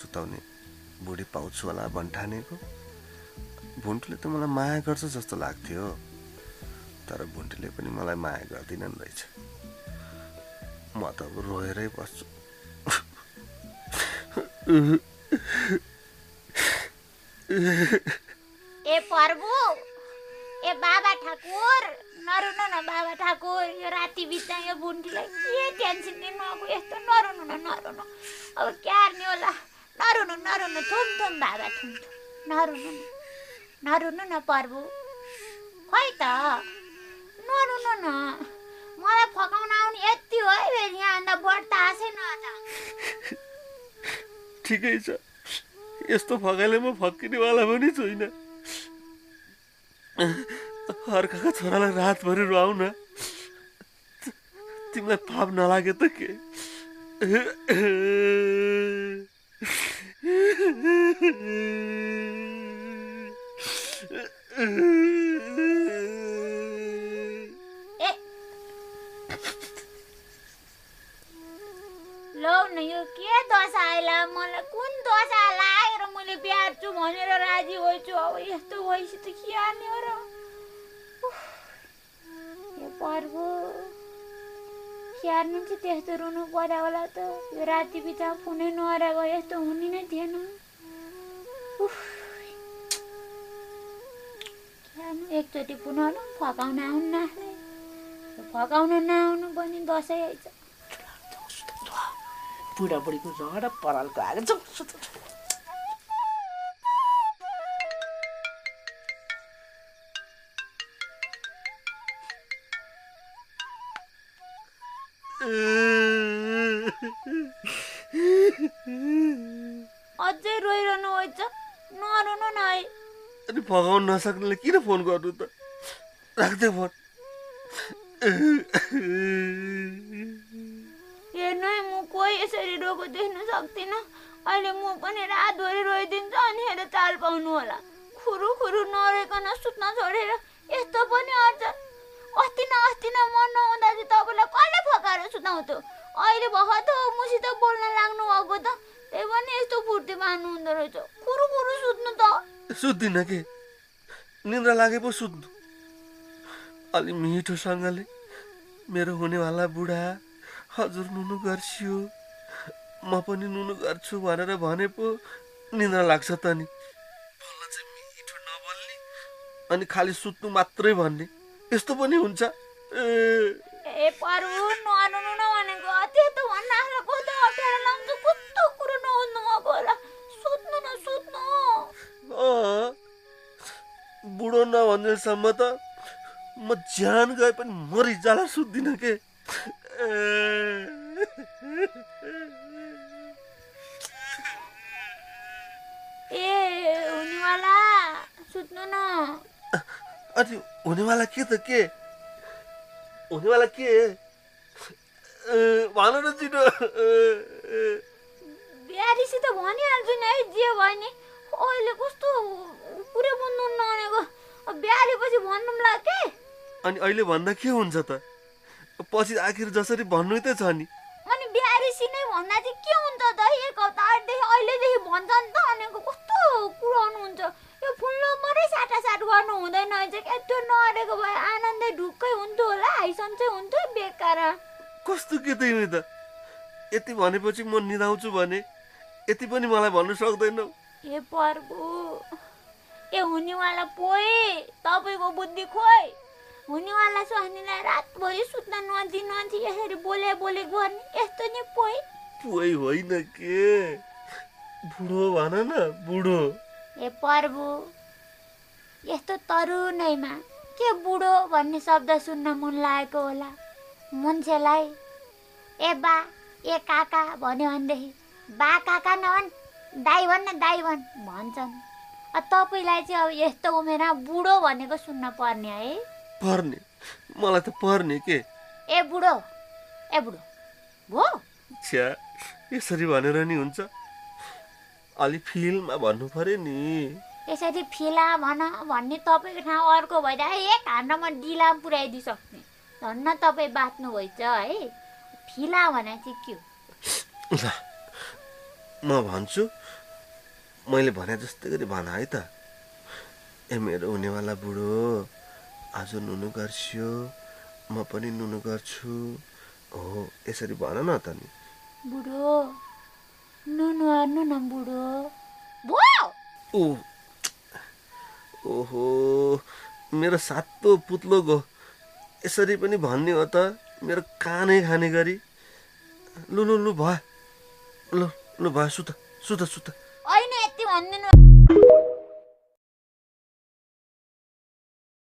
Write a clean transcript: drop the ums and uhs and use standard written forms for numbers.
सुताउने बुढी पाउँछु होला भन्ठानेको। भुन्टुले त मलाई माया गर्छ जस्तो लाग्थ्यो, तर भुन्टुले पनि मलाई माया गर्दिनन् रहेछ। म त अब रोएरै बस्छु। ए प्रभु, ए बाबा ठाकुर, नरुनु न बाबा ठाकुर। यो राति बित्दा यो बुन्टीलाई के टेन्सन दिनु अब। यस्तो नरुनु न, नरुनु। अब क्यार्ने होला। नरुनु नरुनु, थुम थुम बाबा, थुम थुम। नरुनु न, नरुनु न प्रभु। खै त, नरुनु न। मलाई फकाउन आउने यति हो है फेरि, यहाँभन्दा बढ्ता आशै नआछ। ठिकै छ, यस्तो फकाइले म फक्किनेवाला पनि छुइनँ। अर्काका छोरालाई रातभरि रुवाउ न, तिमीलाई पाप नलागे त के? लौ न, यो के दशा आइला मलाई? कुन दशा लागेर मैले बिहार्छु भनेर राजी भएछु। अब यस्तो भएपछि त के हाल्ने हो र? यो प्रभु, स्याहार्नु चाहिँ त्यस्तो रुनु पर्यो होला त। यो राति बिता फोनै नअरेको यस्तो हुने नै थिएन। एकचोटि पुनः फकाउन आउनु नाच्ने, फकाउन नआउनु पनि दसैँ आइछ। बुढाबुढीको रड परालको आगो जाउँ सुत। अझै रोइरहनु होइन, नरुनु न है। अनि फकाउन नसक्नेले किन फोन गर्नु त? राख्दै फोन। हेर्नु है, म कोही यसरी रोएको देख्न सक्दिनँ। अहिले म पनि रातभरि रोइदिन्छु, अनि हेर चाल पाउनु होला। खुरु खुरु नरोइकन सुत्न छोडेर यस्तो पनि अझ। अस्ति न म नहुँदा चाहिँ तपाईँलाई कसले फकाएर सुताउँथ्यो? अहिले भर्खर त मसित बोल्न लाग्नु भएको त, त्यही पनि यस्तो फुर्ती मान्नु हुँदो रहेछ। खुरु खुरु सुत्नु त। सुत्दिन के, निन्द्रा लागे पो सुत्नु। अलि मिठोसँगले मेरो हुनेवाला बुढा, हजुर नुनु गर्छु, म पनि नुनु गर्छु भनेर भने पो निन्द्रा लाग्छ त नि। बोल्न चाहिँ मिठो नबोल्ने, अनि खालि सुत्नु मात्रै भन्ने, यस्तो पनि हुन्छ? ए प्रभु, नरुनु न भनेको। त्यस्तो भन्न आफूलाई कस्तो अप्ठ्यारो लाग्छ। कस्तो कुरो नहुनु भएको होला। सुत्नु न, सुत्नु। बुढो नभन्जेलसम्म त म ज्यान गए पनि मरिजाला सुत्दिनँ के। ए हुनेवाला, सुत्नु न। अनि हुनेवाला के त के? हुनेवाला के? भन न छिटो। बिहारीसित भनिहाल्छु नि है, जे भयो नि। अहिले कस्तो पुरै बुझ्नु नआनेको। बिहारी पछि भन्नुला के? अनि अहिले भन्दा के हुन्छ त? पछि आखिर जसरी भन्नु त छ नि। अनि बिहारीसी नै भन्दा चाहिँ के हुन्छ त? एक हप्तादेखि अहिलेदेखि भन्छ नि त। अनेको कस्तो कुराउनु हुन्छ। यो फुल नम्बरै साटासाट गर्नु हुँदैन है चाहिँ। त्यो नअरेको भए आनन्दै ढुक्कै हुन्थ्यो होला, हाइसन चाहिँ हुन्थ्यो बेकार। कस्तो के तिमी त? यति भनेपछि म निदाउँछु भने यति पनि मलाई भन्नु सक्दैनौ? ए प्रभु, ए हुनेवाला पोइ, तपाईँको बुद्धि खोइ। हुनेवाला स्वास्नीलाई रातभरि सुत्न नदिनु यसरी बोले बोले गर्ने, यस्तो नि पोइ। पोइ होइन के, बुढो भन न, बुढो। ए प्रभु, यस्तो तरुणैमा के बुढो भन्ने शब्द सुन्न मन लागेको होला मान्छेलाई? ए बा, ए काका भन्यो भनेदेखि बा काका नभन्, दाइ भन् न, दाइ भन् भन्छन्। तपाईँलाई चाहिँ अब यस्तो उमेरमा बुढो भनेको सुन्न पर्ने है? पर्ने? मलाई त पर्ने के। ए बुढो, ए बुढो भो। छ्या, यसरी भनेर नि हुन्छ? अलि फिल्ममा भन्नु पर्यो नि। यसरी फिला भन भन्ने तपाईँको ठाउँ अर्को भइदिए एक हान्डामा डिलाम पुऱ्याइदिइसक्ने। धन्न तपाईँ बाँच्नु भएछ है। फिला भने चाहिँ के हो? ल, म भन्छु, मैले भने जस्तै गरी भन है त। ए मेरो हुनेवाला बुढो, आज नुनु गर्छियो, म पनि नुनु गर्छु। हो यसरी भन न त नि। बुढो नुनु हार्नु न बुढो। भो ओ ओहो मेरो सातो पुत्लो गो, यसरी पनि भन्ने हो त मेरो कानै खाने गरी। लु लु लु भयो, लु लु भयो, सुत सुत सुत। होइन यति भन्दिनु